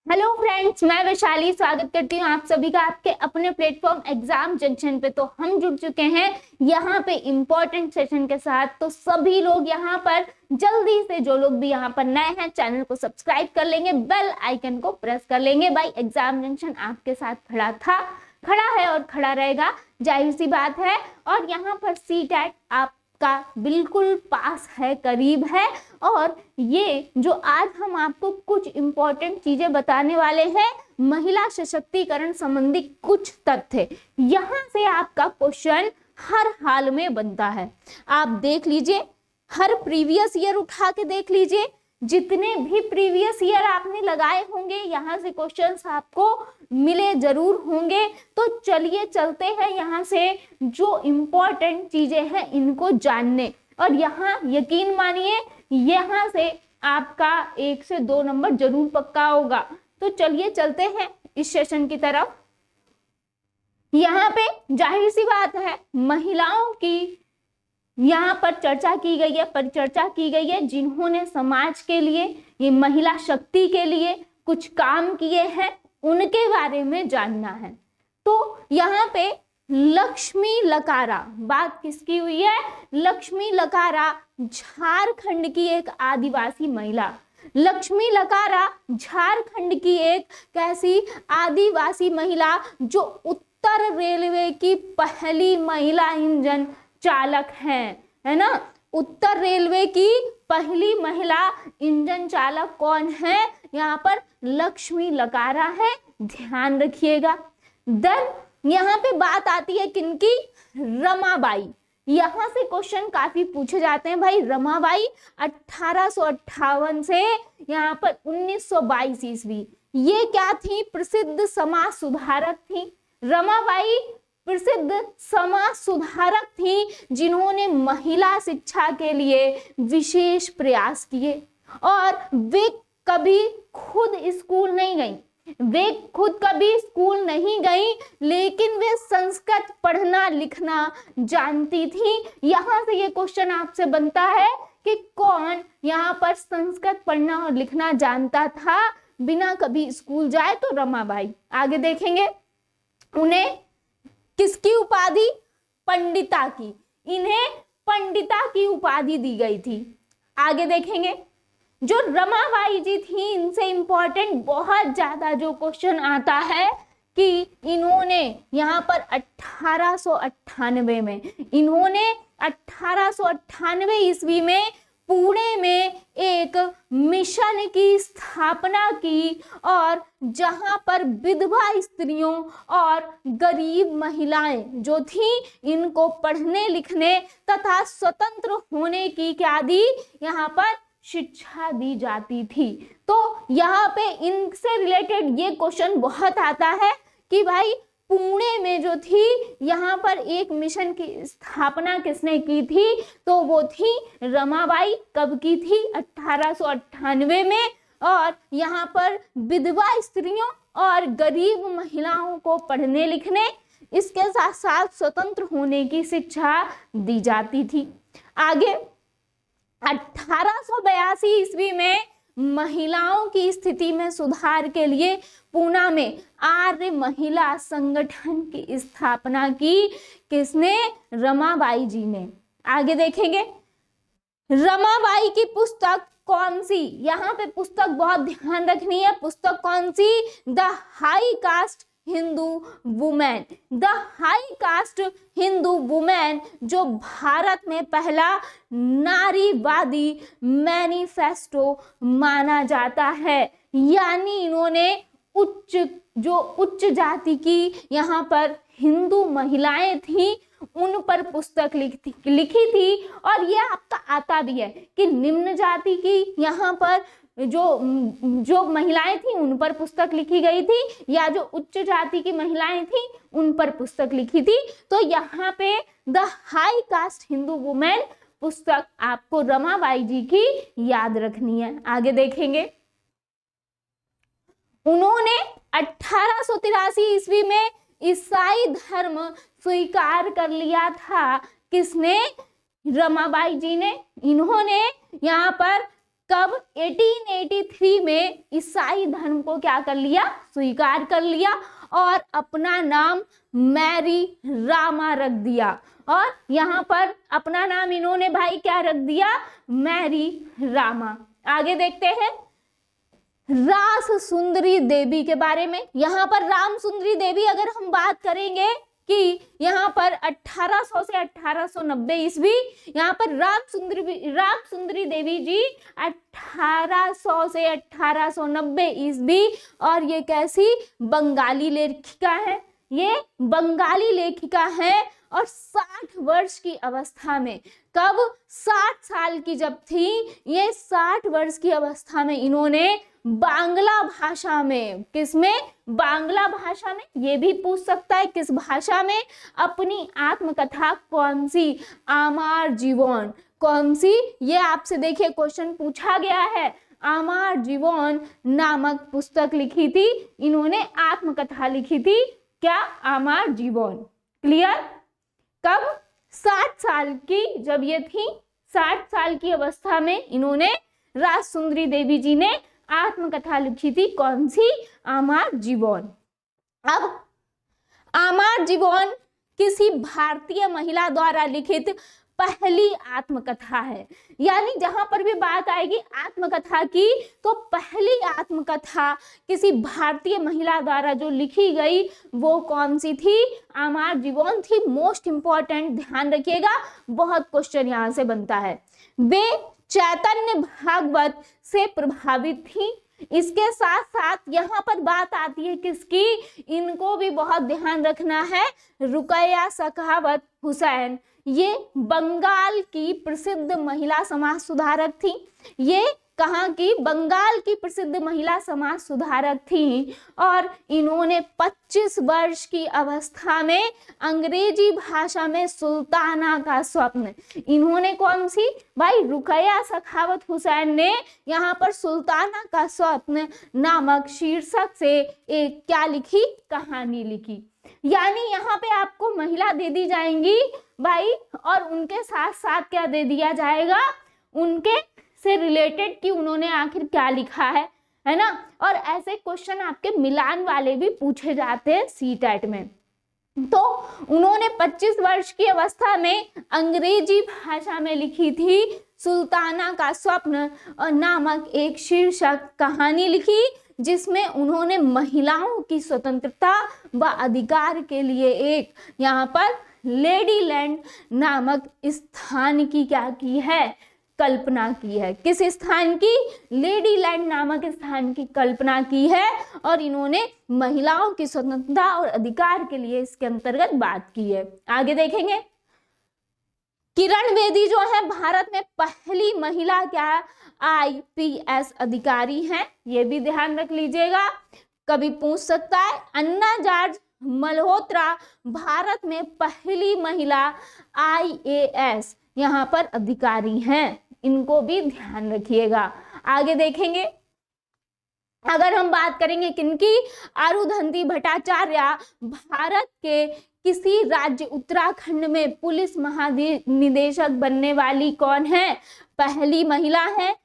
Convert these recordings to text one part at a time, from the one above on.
Hello friends, मैं वैशाली स्वागत करती हूँ आप सभी का आपके अपने प्लेटफॉर्म एग्जाम जंक्शन पे। तो हम जुड़ चुके हैं यहाँ पे इम्पोर्टेंट सेशन के साथ। तो सभी लोग यहाँ पर जल्दी से, जो लोग भी यहाँ पर नए हैं, चैनल को सब्सक्राइब कर लेंगे, बेल आइकन को प्रेस कर लेंगे। भाई एग्जाम जंक्शन आपके साथ खड़ा है और खड़ा रहेगा, जाहिर सी बात है। और यहाँ पर सीटेट आप का बिल्कुल पास है, करीब है। और ये जो आज हम आपको कुछ इंपॉर्टेंट चीजें बताने वाले हैं, महिला सशक्तिकरण संबंधी कुछ तथ्य, यहाँ से आपका क्वेश्चन हर हाल में बनता है। आप देख लीजिए, हर प्रीवियस ईयर उठा के देख लीजिए, जितने भी प्रीवियस ईयर आपने लगाए होंगे यहाँ से क्वेश्चंस आपको मिले जरूर होंगे। तो चलिए चलते हैं यहाँ से जो इम्पोर्टेंट चीजें हैं इनको जानने। और यहाँ यकीन मानिए, यहाँ से आपका 1 से 2 नंबर जरूर पक्का होगा। तो चलिए चलते हैं इस सेशन की तरफ। यहाँ पे जाहिर सी बात है, महिलाओं की यहाँ पर चर्चा की गई है, परिचर्चा की गई है, जिन्होंने समाज के लिए, ये महिला शक्ति के लिए कुछ काम किए हैं, उनके बारे में जानना है। तो यहाँ पे लक्ष्मी लकारा, बात किसकी हुई है? लक्ष्मी लकारा झारखंड की एक आदिवासी महिला। लक्ष्मी लकारा झारखंड की एक कैसी आदिवासी महिला, जो उत्तर रेलवे की पहली महिला इंजन चालक है ना। उत्तर रेलवे की पहली महिला इंजन चालक कौन है? यहाँ पर लक्ष्मी लकारा है, ध्यान रखिएगा। देन यहाँ पे बात आती है किनकी? रमाबाई। यहाँ से क्वेश्चन काफी पूछे जाते हैं भाई। रमाबाई 1858 से यहाँ पर 1922 ईस्वी, ये क्या थी? प्रसिद्ध समाज सुधारक थी। रमाबाई प्रसिद्ध समाज सुधारक थी, जिन्होंने महिला शिक्षा के लिए विशेष प्रयास किए। और वे कभी खुद स्कूल नहीं गई, वे खुद कभी स्कूल नहीं गई, लेकिन वे संस्कृत पढ़ना लिखना जानती थी। यहाँ से ये क्वेश्चन आपसे बनता है कि कौन यहाँ पर संस्कृत पढ़ना और लिखना जानता था बिना कभी स्कूल जाए? तो रमाबाई। आगे देखेंगे, उन्हें किसकी उपाधि? पंडिता की। इन्हें पंडिता की उपाधि दी गई थी। आगे देखेंगे, जो रमाबाई जी थी, इनसे इंपॉर्टेंट बहुत ज्यादा जो क्वेश्चन आता है कि इन्होंने यहाँ पर 1898 में, इन्होंने 1898 ईस्वी में पुणे में एक मिशन की स्थापना की, और जहां पर विधवा स्त्रियों और गरीब महिलाएं जो थी, इनको पढ़ने लिखने तथा स्वतंत्र होने की क्या दी? यहाँ पर शिक्षा दी जाती थी। तो यहाँ पे इनसे रिलेटेड ये क्वेश्चन बहुत आता है कि भाई पुणे में जो थी, यहाँ पर एक मिशन की स्थापना किसने की थी? तो वो थी रमाबाई। कब की थी? 1898 में। और यहाँ पर विधवा स्त्रियों और गरीब महिलाओं को पढ़ने लिखने, इसके साथ साथ स्वतंत्र होने की शिक्षा दी जाती थी। आगे 1882 ईस्वी में महिलाओं की स्थिति में सुधार के लिए पूना में आर्य महिला संगठन की स्थापना की। किसने? रमाबाई जी ने। आगे देखेंगे, रमाबाई की पुस्तक कौन सी? यहाँ पे पुस्तक बहुत ध्यान रखनी है। पुस्तक कौन सी? The high caste Hindu women. The high caste Hindu women, जो भारत में पहला नारीवादी मैनिफेस्टो माना जाता है। यानी इन्होंने उच्च जाति की यहाँ पर हिंदू महिलाएं थी, उन पर पुस्तक लिखी थी। और ये आपका आता भी है कि निम्न जाति की यहाँ पर जो महिलाएं थी, उन पर पुस्तक लिखी गई थी, या जो उच्च जाति की महिलाएं थी, उन पर पुस्तक लिखी थी। तो यहाँ पे the high caste Hindu women पुस्तक आपको रमाबाई जी की याद रखनी है। आगे देखेंगे, उन्होंने 1883 ईस्वी में ईसाई धर्म स्वीकार कर लिया था। किसने? रमाबाई जी ने। इन्होंने यहाँ पर कब 1883 में ईसाई धर्म को क्या कर लिया, स्वीकार कर लिया और अपना नाम मैरी रामा रख दिया। और यहाँ पर अपना नाम इन्होंने भाई क्या रख दिया, मैरी रामा। आगे देखते हैं रास सुंदरी देवी के बारे में। यहाँ पर राम सुंदरी देवी अगर हम बात करेंगे कि यहाँ पर 1800 से 1890 ईस्वी, यहाँ पर राम सुंदरी देवी जी 1800 से 1890 ईस्वी। और ये कैसी बंगाली लेखिका है, ये बंगाली लेखिका है। और 60 वर्ष की अवस्था में, कब 60 साल की जब थी ये, 60 वर्ष की अवस्था में इन्होंने बांग्ला भाषा में, किसमें, बांग्ला भाषा में, ये भी पूछ सकता है किस भाषा में, अपनी आत्मकथा कौन सी, आमार जीवन, कौन सी, ये आपसे देखिए क्वेश्चन पूछा गया है। आमार जीवन नामक पुस्तक लिखी थी इन्होंने, आत्मकथा लिखी थी, क्या, आमार जीवन। क्लियर। कब, 60 साल की जब ये थी, 60 साल की अवस्था में इन्होंने, रास सुंदरी देवी जी ने आत्मकथा लिखी थी, कौन सी, आमार जीवन। अब आमार जीवन किसी भारतीय महिला द्वारा लिखित पहली आत्मकथा है। यानी जहां पर भी बात आएगी आत्मकथा की, तो पहली आत्मकथा किसी भारतीय महिला द्वारा जो लिखी गई वो कौन सी थी, आमार जीवन थी। मोस्ट इंपॉर्टेंट, ध्यान रखिएगा, बहुत क्वेश्चन यहां से बनता है। वे चैतन्य भागवत से प्रभावित थी। इसके साथ साथ यहाँ पर बात आती है किसकी, इनको भी बहुत ध्यान रखना है, रुकैया सखावत हुसैन। ये बंगाल की प्रसिद्ध महिला समाज सुधारक थी। ये कहाँ की, बंगाल की प्रसिद्ध महिला समाज सुधारक थी। और इन्होंने 25 वर्ष की अवस्था में अंग्रेजी भाषा में सुल्ताना का स्वप्न, इन्होंने कौन सी भाई, रुकैया सखावत हुसैन ने यहाँ पर सुल्ताना का स्वप्न नामक शीर्षक से एक क्या लिखी, कहानी लिखी। यानी यहाँ पे आपको महिला दे दी जाएंगी भाई, और उनके साथ साथ क्या दे दिया जाएगा, उनके से रिलेटेड कि उन्होंने आखिर क्या लिखा है ना। और ऐसे क्वेश्चन आपके मिलान वाले भी पूछे जाते हैं सीटेट में। तो उन्होंने 25 वर्ष की अवस्था में अंग्रेजी भाषा में लिखी थी सुल्ताना का स्वप्न और नामक एक शीर्षक कहानी लिखी, जिसमें उन्होंने महिलाओं की स्वतंत्रता व अधिकार के लिए एक यहाँ पर लेडी लैंड नामक स्थान की क्या की है, कल्पना की है। किस स्थान की, लेडी लैंड नामक स्थान की कल्पना की है। और इन्होंने महिलाओं की स्वतंत्रता और अधिकार के लिए इसके अंतर्गत बात की है। आगे देखेंगे, किरण बेदी जो है भारत में पहली महिला क्या IPS अधिकारी हैं, ये भी ध्यान रख लीजिएगा, कभी पूछ सकता है। अन्ना जॉर्ज मल्होत्रा भारत में पहली महिला IAS यहाँ पर अधिकारी हैं, इनको भी ध्यान रखिएगा। आगे देखेंगे, अगर हम बात करेंगे किनकी, अरुंधति भट्टाचार्य भारत के किसी राज्य उत्तराखंड में पुलिस महानिदेशक बनने वाली कौन है, पहली महिला है।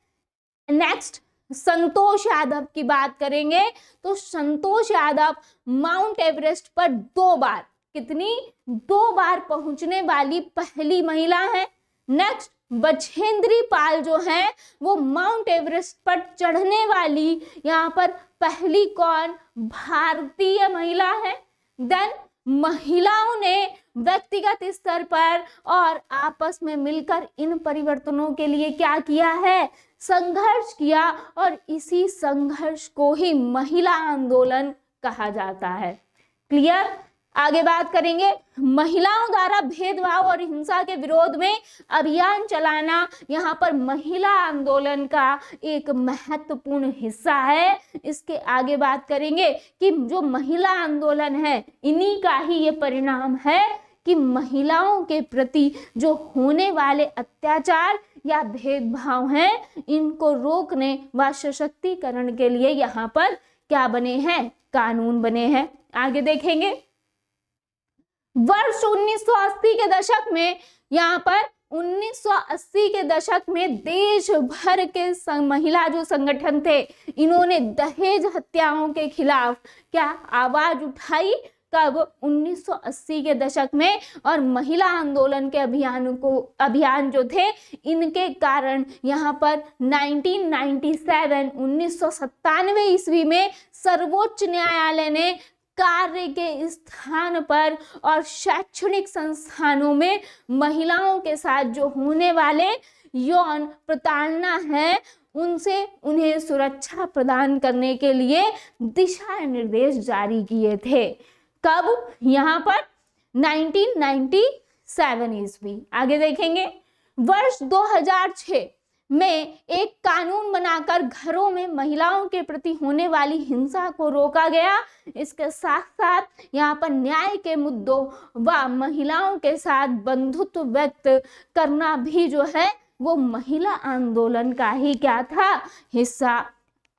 नेक्स्ट, संतोष यादव की बात करेंगे तो संतोष यादव माउंट एवरेस्ट पर 2 बार, कितनी, 2 बार पहुंचने वाली पहली महिला है। नेक्स्ट, बछेंद्री पाल जो है वो माउंट एवरेस्ट पर चढ़ने वाली यहाँ पर पहली कौन, भारतीय महिला है। देन महिलाओं ने व्यक्तिगत स्तर पर और आपस में मिलकर इन परिवर्तनों के लिए क्या किया है, संघर्ष किया, और इसी संघर्ष को ही महिला आंदोलन कहा जाता है। क्लियर। आगे बात करेंगे, महिलाओं द्वारा भेदभाव और हिंसा के विरोध में अभियान चलाना यहाँ पर महिला आंदोलन का एक महत्वपूर्ण हिस्सा है। इसके आगे बात करेंगे कि जो महिला आंदोलन है इन्हीं का ही ये परिणाम है कि महिलाओं के प्रति जो होने वाले अत्याचार या भेदभाव हैं इनको रोकने व सशक्तिकरण के लिए यहाँ पर क्या बने हैं, कानून बने हैं। आगे देखेंगे, वर्ष 1980 के दशक में यहाँ पर 1980 के दशक में देश भर के महिला जो संगठन थे, इन्होंने दहेज हत्याओं के खिलाफ क्या आवाज उठाई? कब? 1980 के दशक में। और महिला आंदोलन के अभियान जो थे, इनके कारण यहाँ पर 1997 ईस्वी में सर्वोच्च न्यायालय ने कार्य के स्थान पर और शैक्षणिक संस्थानों में महिलाओं के साथ जो होने वाले यौन प्रताड़ना है, उनसे उन्हें सुरक्षा प्रदान करने के लिए दिशा निर्देश जारी किए थे। कब? यहाँ पर 1997 ईस्वी। आगे देखेंगे, वर्ष 2006 में एक कानून बनाकर घरों में महिलाओं के प्रति होने वाली हिंसा को रोका गया। इसके साथ साथ यहाँ पर न्याय के मुद्दों व महिलाओं के साथ बंधुत्व व्यक्त करना भी जो है वो महिला आंदोलन का ही क्या था? हिस्सा।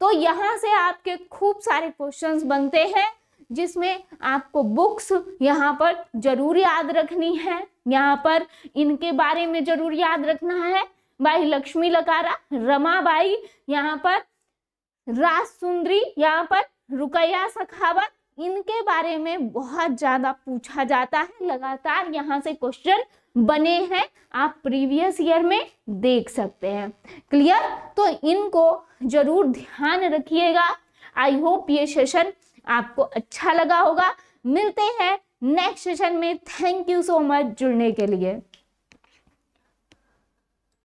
तो यहाँ से आपके खूब सारे क्वेश्चंस बनते हैं, जिसमें आपको बुक्स यहाँ पर जरूर याद रखनी है। यहाँ पर इनके बारे में जरूर याद रखना है। भाई लक्ष्मी लकारा, रमाबाई, यहाँ पर राज सुंदरी, यहाँ पर रुकैया सखावत, इनके बारे में बहुत ज्यादा पूछा जाता है। लगातार यहाँ से क्वेश्चन बने हैं, आप प्रीवियस ईयर में देख सकते हैं। क्लियर? तो इनको जरूर ध्यान रखिएगा। आई होप ये सेशन आपको अच्छा लगा होगा। मिलते हैं नेक्स्ट सेशन में। थैंक यू सो मच जुड़ने के लिए।